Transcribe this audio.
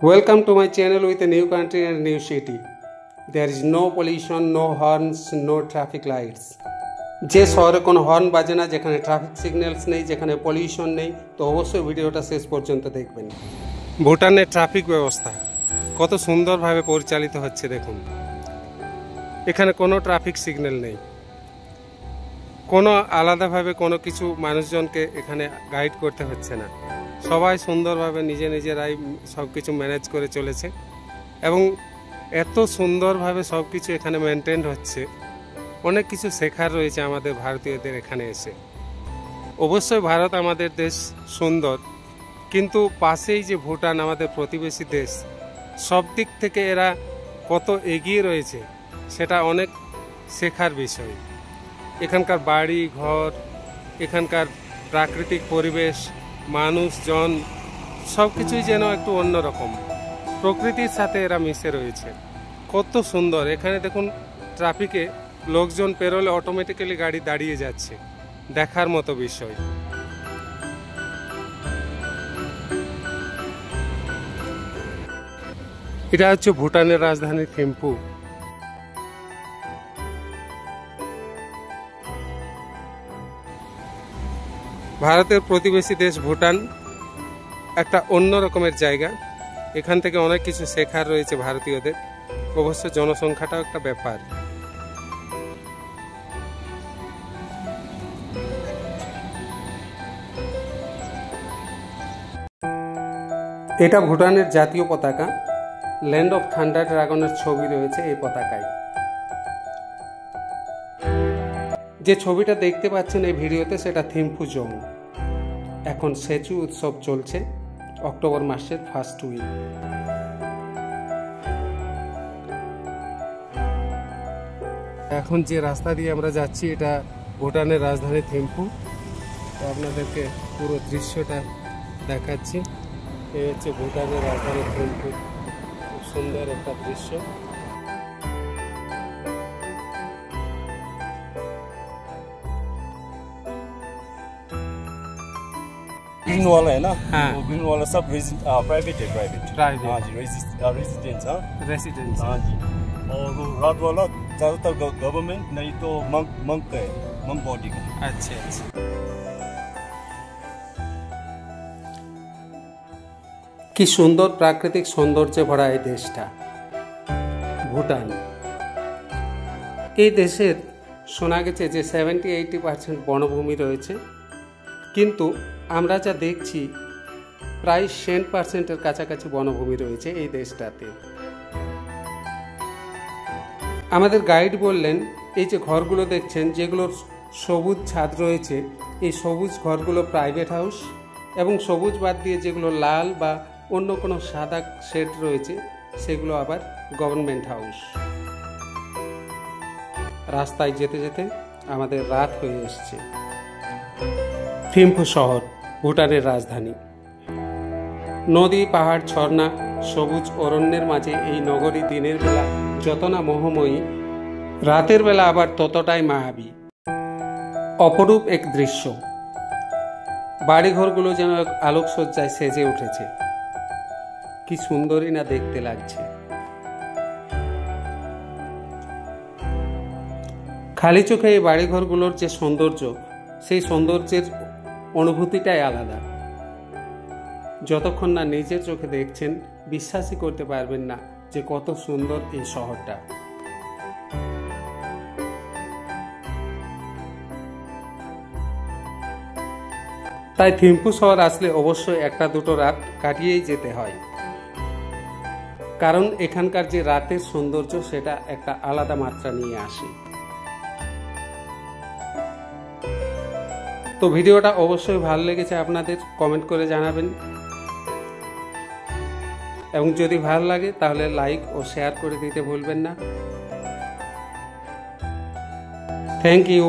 Welcome to my channel with a new country and a new city. There is no pollution, no horns, no traffic lights. যে শহরে কোনো horn বাজে না, যেখানে traffic signals নেই, যেখানে পলিউশন নেই, তো অবশ্যই ভিডিওটা শেষ পর্যন্ত দেখবেন। ভুটানের ট্রাফিক ব্যবস্থা কত সুন্দরভাবে পরিচালিত হচ্ছে দেখুন। এখানে কোনো ট্রাফিক সিগন্যাল নেই, কোনো আলাদাভাবে কোনো কিছু মানুষজনকে এখানে গাইড করতে হচ্ছে না। সবাই সুন্দরভাবে নিজেরাই সব কিছু ম্যানেজ করে চলেছে এবং এত সুন্দরভাবে সব কিছু এখানে মেনটেন হচ্ছে। অনেক কিছু শেখার রয়েছে আমাদের ভারতীয়দের এখানে এসে। অবশ্যই ভারত আমাদের দেশ সুন্দর, কিন্তু পাশেই যে ভুটান আমাদের প্রতিবেশী দেশ, সব দিক থেকে এরা কত এগিয়ে রয়েছে সেটা অনেক শেখার বিষয়। এখানকার বাড়ি ঘর, এখানকার প্রাকৃতিক পরিবেশ, মানুষজন সব কিছুই যেন একটু অন্যরকম, প্রকৃতির সাথে এরা মিশে রয়েছে। কত সুন্দর! এখানে দেখুন, ট্রাফিকে লোকজন পেরোলে অটোমেটিক্যালি গাড়ি দাঁড়িয়ে যাচ্ছে, দেখার মতো বিষয়। এটা হচ্ছে ভুটানের রাজধানী থিম্পু। ভারতের প্রতিবেশী দেশ ভুটান একটা অন্য রকমের জায়গা। এখান থেকে অনেক কিছু শেখার রয়েছে ভারতীয়দের। অবশ্য জনসংখ্যাটাও একটা ব্যাপার। এটা ভুটানের জাতীয় পতাকা। ল্যান্ড অফ থান্ডার ড্রাগনের ছবি রয়েছে এই পতাকায়। যে ছবিটা দেখতে পাচ্ছেন এই ভিডিওতে, সেটা থিম্পু জং। এখন সেচু উৎসব চলছে অক্টোবর মাসের ফার্স্ট উইক। এখন যে রাস্তা দিয়ে আমরা যাচ্ছি, এটা ভুটানের রাজধানী থিম্পু। তো আপনাদেরকে পুরো দৃশ্যটা দেখাচ্ছি। এই হচ্ছে ভুটানের রাজধানী থিম্পু। খুব সুন্দর একটা দৃশ্য। ग्रीन वाला है ना? हाँ। वो ग्रीन वाला सब प्राइवेट है। हाँ जी, रेजिडेंस। हाँ रेसिडेंस। हाँ जी। और वो रात वाला ज़्यादातर गवर्नमेंट, नहीं तो मंक का है, मंक बॉडी का। अच्छा। কি সুন্দর প্রাকৃতিক সৌন্দর্যে ভরা এই দেশটা ভুটান। এই দেশের শোনা গেছে যে 70-80% বনভূমি রয়েছে, কিন্তু আমরা যা দেখছি প্রায় 100%-এর কাছাকাছি বনভূমি রয়েছে এই দেশটাতে। আমাদের গাইড বললেন, এই যে ঘরগুলো দেখছেন, যেগুলোর সবুজ ছাদ রয়েছে, এই সবুজ ঘরগুলো প্রাইভেট হাউস, এবং সবুজ বাদ দিয়ে যেগুলো লাল বা অন্য কোনো সাদা শেড রয়েছে, সেগুলো আবার গভর্নমেন্ট হাউস। রাস্তায় যেতে যেতে আমাদের রাত হয়ে এসছে। থিম্পু শহর ভুটানের রাজধানী। নদী, পাহাড়, ঝর্ণা, সবুজ অরণ্যের মাঝে এই নগরী দিনের বেলা যত না মোহময়ী, রাতের বেলা আবার ততটাই মায়াবী। অপরূপ এক দৃশ্য। বাড়িঘরগুলো যেন এক আলোকসজ্জায় সেজে উঠেছে। কি সুন্দরই না দেখতে লাগছে। খালি চোখে এই বাড়িঘরগুলোর যে সৌন্দর্য, সেই সৌন্দর্যের অনুভূতিটাই আলাদা। যতক্ষণ না নিজের চোখে দেখছেন, বিশ্বাসই করতে পারবেন না যে কত সুন্দর এই শহরটা। তাই থিম্পু শহর আসলে অবশ্যই 1-2 রাত কাটিয়েই যেতে হয়, কারণ এখানকার যে রাতের সৌন্দর্য, সেটা একটা আলাদা মাত্রা নিয়ে আসে। তো ভিডিওটা অবশ্যই ভালো লেগেছে আপনাদের, কমেন্ট করে জানাবেন, এবং যদি ভালো লাগে তাহলে লাইক ও শেয়ার করে দিতে ভুলবেন না। Thank you.